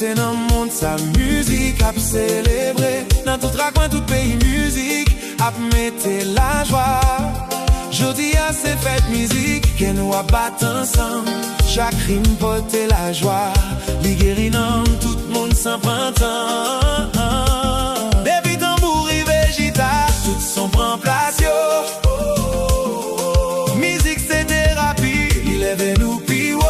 fête dans le monde, sa musique a célébré. Dans tout raccoin, tout pays, musique a mette la joie. Jodi a c'est fête musique, que nous a battre ensemble. Chaque rime porte la joie. Li guéri nan, tout le monde s'en prend temps. Depuis tambour et végétal, tout son prend place yo. Musique c'est thérapie, il est nous pi wo.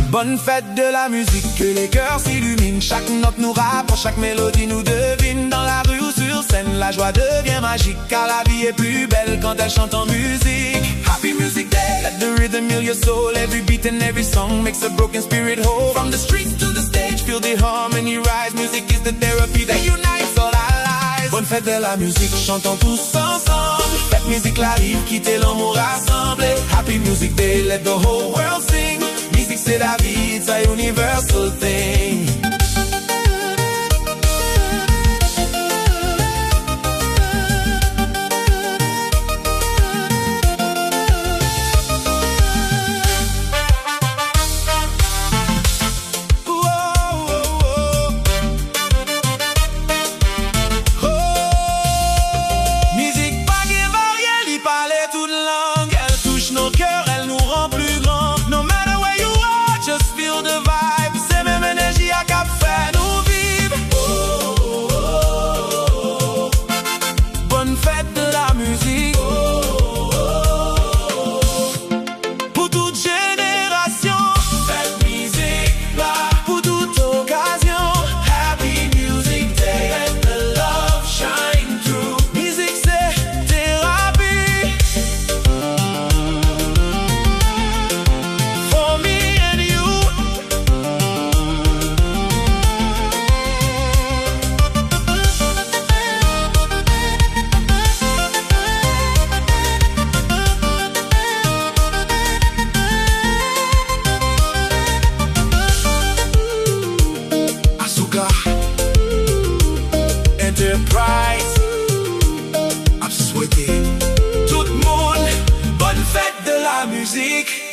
Bonne fête de la musique, que les cœurs s'illuminent. Chaque note nous rapproche, chaque mélodie nous devine. Dans la rue ou sur scène, la joie devient magique. Car la vie est plus belle quand elle chante en musique. Happy Music Day, let the rhythm heal your soul. Every beat and every song makes a broken spirit whole. From the streets to the stage, feel the harmony rise. Music is the therapy that unites all our lives. Bonne fête de la musique, chantons tous ensemble. Fête musique la rive, quitter l'amour rassemblé. Happy Music Day, let the whole world sing. Musique c'est la vie, it's a universal thing. Enterprise, I'm souhaité tout le monde bonne fête de la musique.